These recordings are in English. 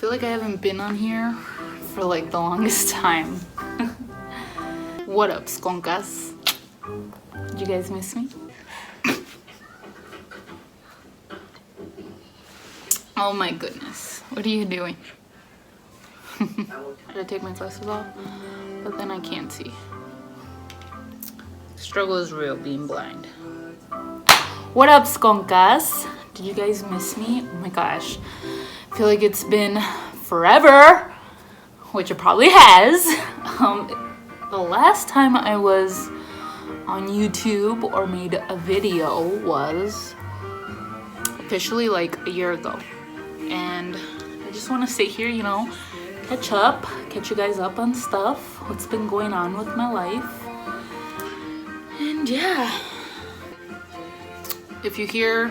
feel like I haven't been on here for like the longest time. What up, skunkas? Did you guys miss me? Oh my goodness, what are you doing? I gotta take my glasses off, but then I can't see. Struggle is real being blind. What up, skunkas? Did you guys miss me? Oh my gosh, I feel like it's been forever, which it probably has. The last time I was on YouTube or made a video was officially like a year ago. And I just want to sit here, you know, catch you guys up on stuff, what's been going on with my life. And yeah, if you hear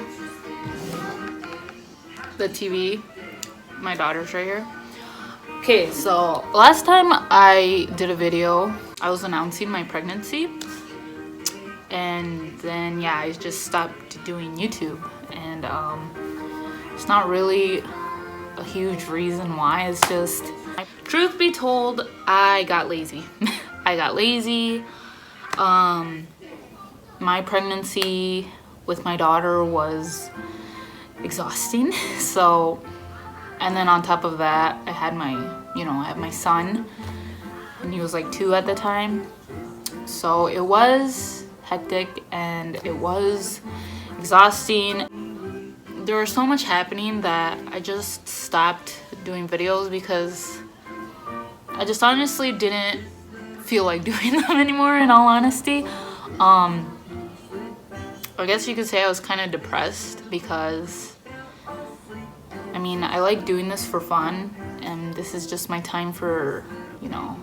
the TV, my daughter's right here. Okay, so last time I did a video, I was announcing my pregnancy. And then yeah, I just stopped doing YouTube. And it's not really a huge reason why. It's just, truth be told, I got lazy. I got lazy. My pregnancy with my daughter was exhausting. So, and then on top of that, I had my son, and he was like 2 at the time. So it was hectic and it was exhausting. There was so much happening that I just stopped doing videos because I just honestly didn't feel like doing them anymore, in all honesty. I guess you could say I was kind of depressed because, I mean, I like doing this for fun, and this is just my time for, you know,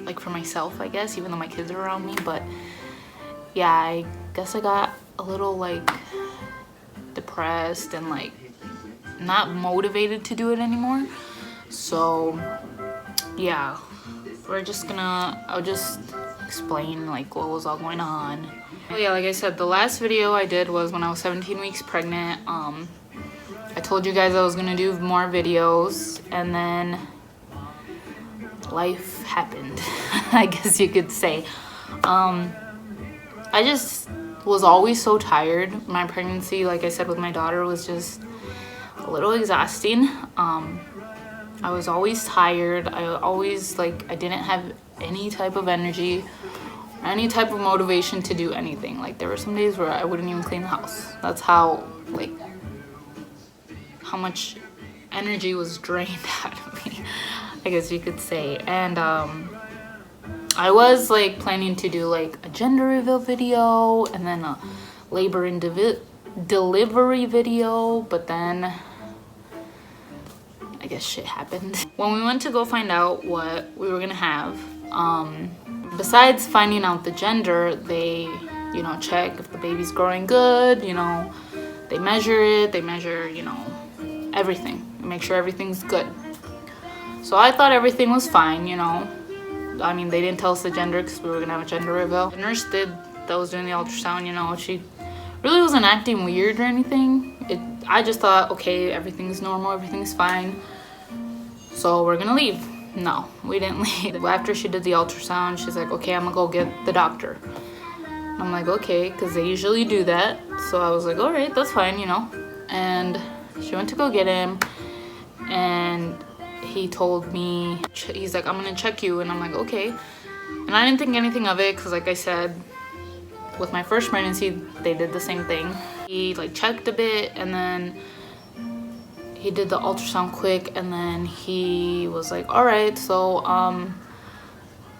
like for myself, I guess, even though my kids are around me. But yeah, I guess I got a little like depressed and like not motivated to do it anymore. So yeah, I'll just explain like what was all going on. Oh yeah, like I said, the last video I did was when I was 17 weeks pregnant. I told you guys I was gonna do more videos, and then life happened. I guess you could say. I just was always so tired. My pregnancy, like I said, with my daughter was just a little exhausting. I was always tired. I didn't have any type of energy, any type of motivation to do anything. Like there were some days where I wouldn't even clean the house. That's how much energy was drained out of me, I guess you could say. And I was like planning to do like a gender reveal video and then a labor and delivery video, but then I guess shit happened. When we went to go find out what we were gonna have, besides finding out the gender, they, you know, check if the baby's growing good, you know, they measure it, you know, everything, make sure everything's good. So I thought everything was fine, you know. I mean, they didn't tell us the gender because we were gonna have a gender reveal. The nurse that was doing the ultrasound, you know, she really wasn't acting weird or anything. I just thought, okay, everything's normal, everything's fine, so we're gonna leave. No, we didn't leave. After she did the ultrasound, she's like, okay, I'm gonna go get the doctor. I'm like, okay, because they usually do that. So I was like, all right, that's fine, you know. And she went to go get him, and he told me, he's like, I'm gonna check you. And I'm like, okay. And I didn't think anything of it because, like I said, with my first pregnancy, they did the same thing. He like checked a bit, and then he did the ultrasound quick, and then he was like, all right, so I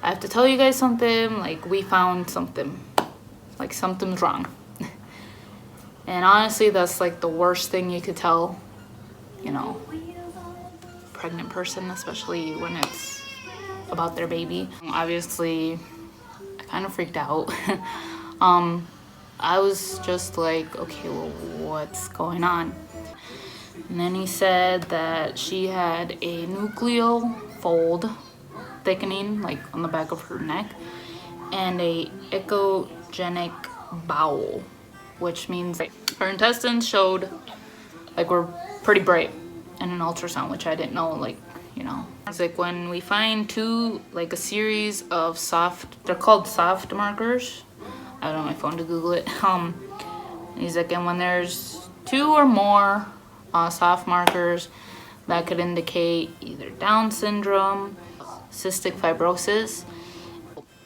have to tell you guys something. Like, we found something, like something's wrong. And honestly, that's like the worst thing you could tell, you know, pregnant person, especially when it's about their baby. Obviously, I kind of freaked out. I was just like, okay, well, what's going on? And then he said that she had a nuchleal fold thickening, like on the back of her neck, and a echogenic bowel, which means like her intestines showed like were pretty bright. and an ultrasound, which I didn't know, like, you know. It's like when we find a series of they're called soft markers. I don't know my phone to Google it. He's like, and when there's 2 or more soft markers that could indicate either Down syndrome, cystic fibrosis.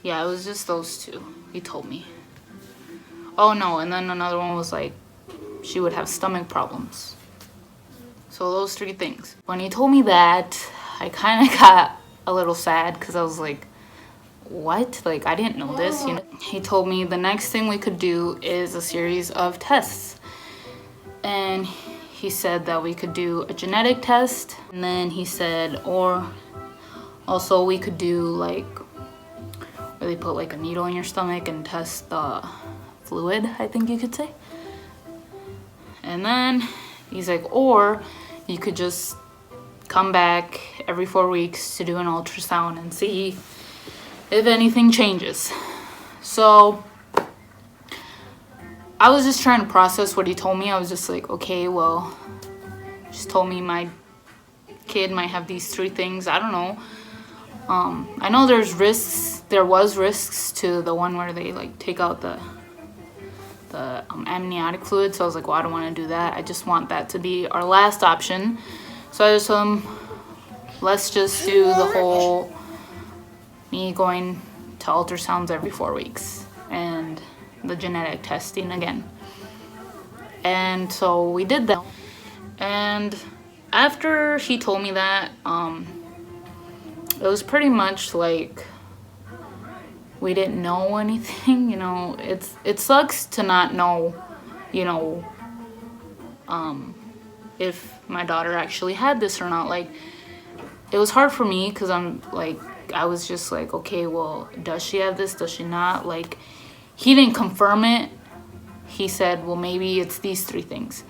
Yeah, it was just those 2, he told me. Oh no, and then another one was like, she would have stomach problems. So those 3 things. When he told me that, I kind of got a little sad because I was like, what? Like, I didn't know this, you know? He told me the next thing we could do is a series of tests. And he said that we could do a genetic test. And then he said, or also we could do like, where they put like a needle in your stomach and test the fluid, I think you could say. And then he's like, or you could just come back every 4 weeks to do an ultrasound and see if anything changes. So I was just trying to process what he told me. I was just like, okay, well, just told me my kid might have these 3 things. I don't know. I know there's risks. There was risks to the one where they like take out the amniotic fluid. So I was like, well, I don't want to do that. I just want that to be our last option. So I just told him, let's just do the whole me going to ultrasounds every 4 weeks and the genetic testing again. And so we did that. And after he told me that, it was pretty much like we didn't know anything, you know. It sucks to not know, you know, if my daughter actually had this or not. Like, it was hard for me because I was just like, okay, well, does she have this? Does she not? Like, he didn't confirm it. He said, well, maybe it's these 3 things,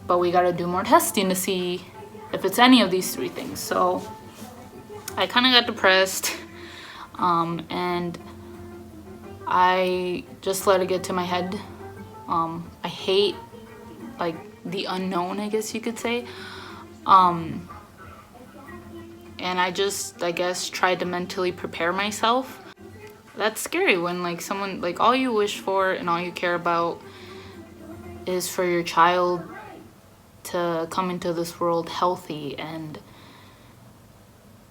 but we got to do more testing to see if it's any of these 3 things. So I kind of got depressed, and I just let it get to my head. I hate like the unknown, I guess you could say. And I just, I guess, tried to mentally prepare myself. That's scary when like someone, like all you wish for and all you care about is for your child to come into this world healthy. And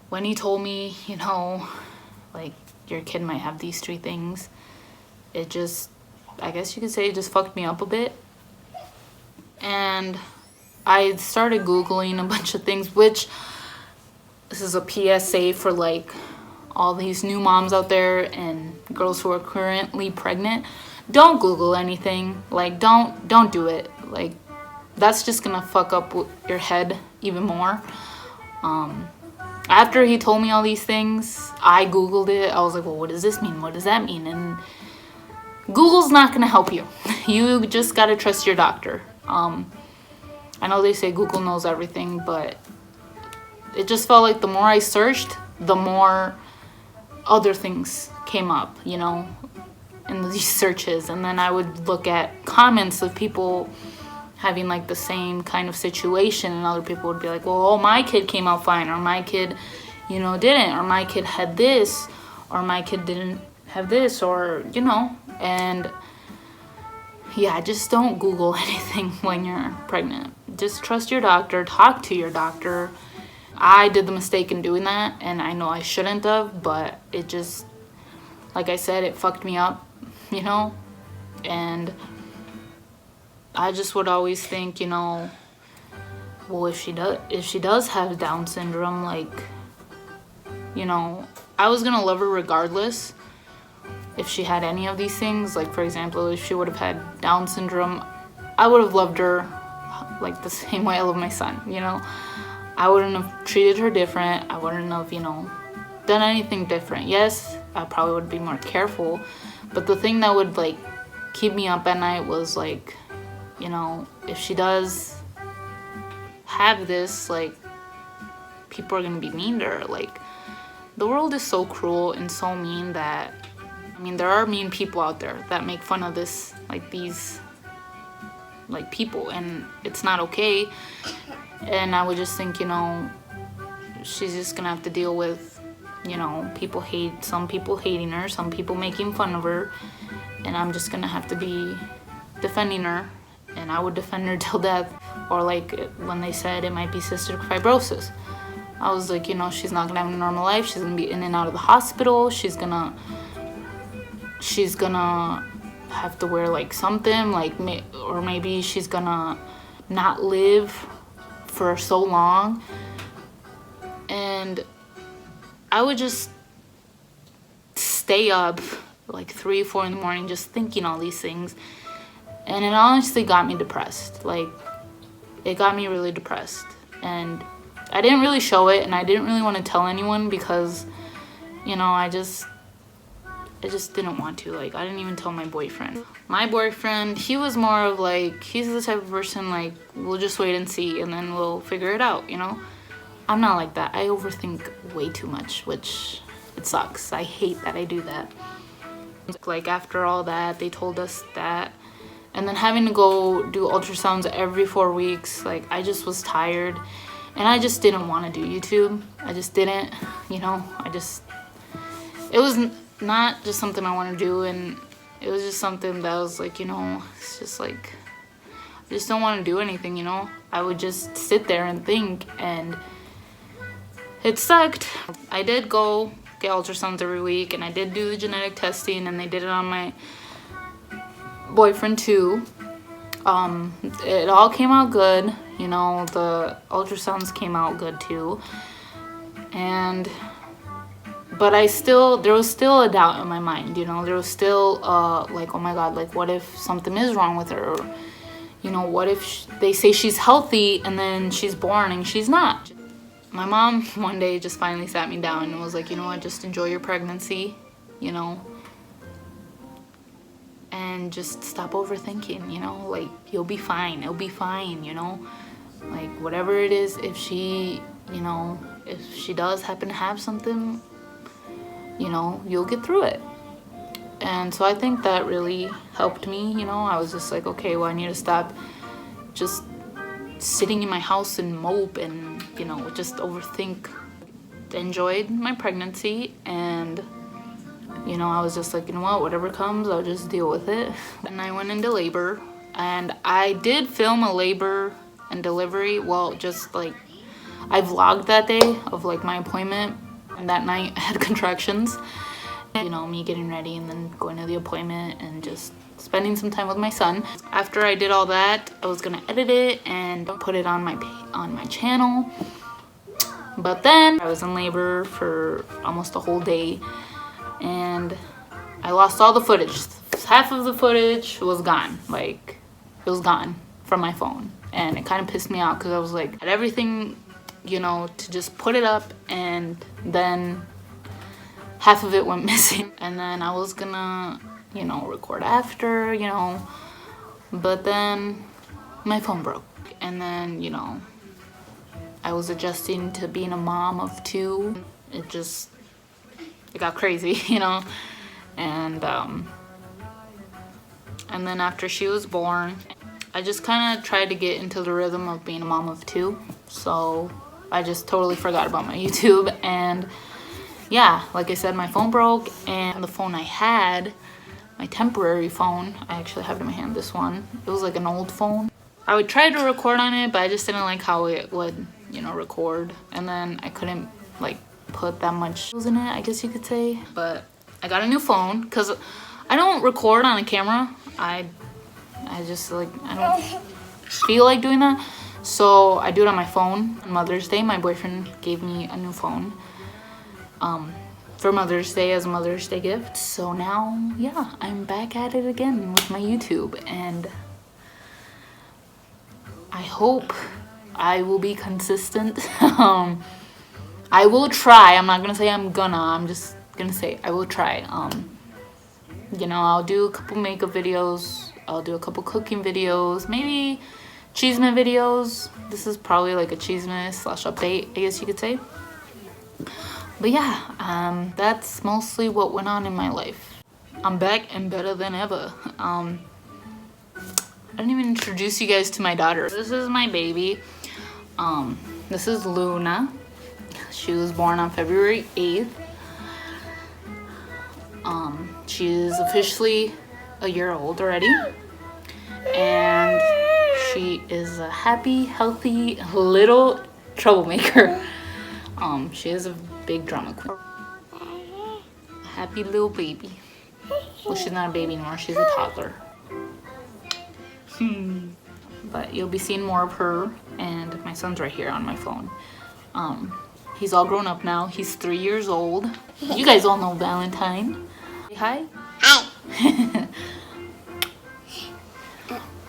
when he told me, you know, like your kid might have these 3 things, it just, I guess you could say, it just fucked me up a bit. And I started Googling a bunch of things, which this is a PSA for like all these new moms out there and girls who are currently pregnant. Don't Google anything. Like, don't do it. Like, that's just gonna fuck up your head even more. After he told me all these things, I Googled it. I was like, well, what does this mean? What does that mean? And Google's not gonna help you. You just gotta trust your doctor. I know they say Google knows everything, but it just felt like the more I searched, the more other things came up, you know, in these searches. And then I would look at comments of people having like the same kind of situation, and other people would be like, well, oh, my kid came out fine, or my kid, you know, didn't, or my kid had this, or my kid didn't have this, or, you know. And yeah, just don't Google anything when you're pregnant. Just trust your doctor, talk to your doctor. I did the mistake in doing that, and I know I shouldn't have, but it just, like I said, it fucked me up, you know. And I just would always think, you know, well, if she does have Down syndrome, like, you know, I was gonna love her regardless. If she had any of these things, like for example, if she would have had Down syndrome, I would have loved her like the same way I love my son, you know. I wouldn't have treated her different. I wouldn't have, you know, done anything different. Yes, I probably would be more careful, but the thing that would like keep me up at night was like, you know, if she does have this, like, people are gonna be mean to her. Like, the world is so cruel and so mean that, I mean, there are mean people out there that make fun of this, like, these, like, people, and it's not okay. And I would just think, you know, she's just gonna have to deal with, you know, some people hating her, some people making fun of her, and I'm just gonna have to be defending her, and I would defend her till death. Or like when they said it might be cystic fibrosis, I was like, you know, she's not gonna have a normal life. She's gonna be in and out of the hospital. She's gonna have to wear like something, like, or maybe she's gonna not live for so long. And I would just stay up like 3 or 4 in the morning just thinking all these things, and it honestly got me depressed. Like, it got me really depressed, and I didn't really show it, and I didn't really want to tell anyone because, you know, I just didn't want to. Like, I didn't even tell my boyfriend. My boyfriend, he was more of like, he's the type of person like, we'll just wait and see and then we'll figure it out, you know? I'm not like that. I overthink way too much, which it sucks. I hate that I do that. Like, after all that, they told us that, and then having to go do ultrasounds every 4 weeks, like, I just was tired, and I just didn't want to do YouTube. I just didn't, you know, it was not just something I want to do, and it was just something that was like, you know, it's just like, I just don't want to do anything, you know? I would just sit there and think, and it sucked. I did go get ultrasounds every week, and I did do the genetic testing, and they did it on my boyfriend too. It all came out good, you know, the ultrasounds came out good too, but there was still a doubt in my mind, you know. There was still like, oh my god, like, what if something is wrong with her, or, you know, what if they say she's healthy and then she's born and she's not. My mom one day just finally sat me down and was like, you know what, just enjoy your pregnancy, you know, and just stop overthinking, you know, like, you'll be fine, it'll be fine, you know, like, whatever it is, if she, you know, if she does happen to have something, you know, you'll get through it. And so I think that really helped me, you know. I was just like, okay, well, I need to stop just sitting in my house and mope and, you know, just overthink. Enjoyed my pregnancy, and, you know, I was just like, you know what, whatever comes, I'll just deal with it. And I went into labor, and I did film a labor and delivery. Well, just like, I vlogged that day of like my appointment, and that night I had contractions. You know, me getting ready and then going to the appointment and just spending some time with my son. After I did all that, I was gonna edit it and put it on my channel. But then I was in labor for almost a whole day, and I lost all the footage. Half of the footage was gone. Like, it was gone from my phone, and it kind of pissed me out because I was like, I had everything, you know, to just put it up, and then half of it went missing. And then I was gonna, you know, record after, you know, but then my phone broke. And then, you know, I was adjusting to being a mom of 2. It got crazy, you know. And then after she was born, I just kind of tried to get into the rhythm of being a mom of 2. So I just totally forgot about my YouTube. And yeah, like I said, my phone broke, and the phone I had, my temporary phone, I actually have it in my hand, this one, it was like an old phone. I would try to record on it, but I just didn't like how it would, you know, record. And then I couldn't like put that much in it, I guess you could say. But I got a new phone because I don't record on a camera. I just like, I don't feel like doing that. So I do it on my phone. On Mother's Day, my boyfriend gave me a new phone for Mother's Day as a Mother's Day gift. So now, yeah, I'm back at it again with my YouTube, and I hope I will be consistent. I will try. I'm not gonna say I'm just gonna say I will try. You know, I'll do a couple makeup videos, I'll do a couple cooking videos, maybe cheeseman videos. This is probably like a cheeseman / update, I guess you could say. But yeah, that's mostly what went on in my life. I'm back and better than ever. I didn't even introduce you guys to my daughter. This is my baby. This is Luna. She was born on February 8th. She is officially a year old already, and she is a happy, healthy little troublemaker. She is a big drama queen. Happy little baby. Well, she's not a baby anymore, she's a toddler. But you'll be seeing more of her, and my son's right here on my phone. He's all grown up now. He's 3 years old. You guys all know Valentine. Say hi. Hi.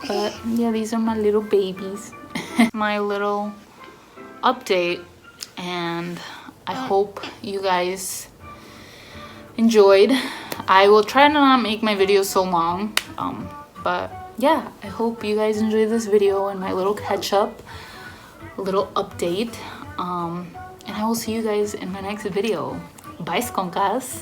But yeah, these are my little babies. My little update, and I hope you guys enjoyed. I will try to not make my videos so long, but yeah, I hope you guys enjoyed this video and my little catch up, little update, and I will see you guys in my next video. Bye, skoncas.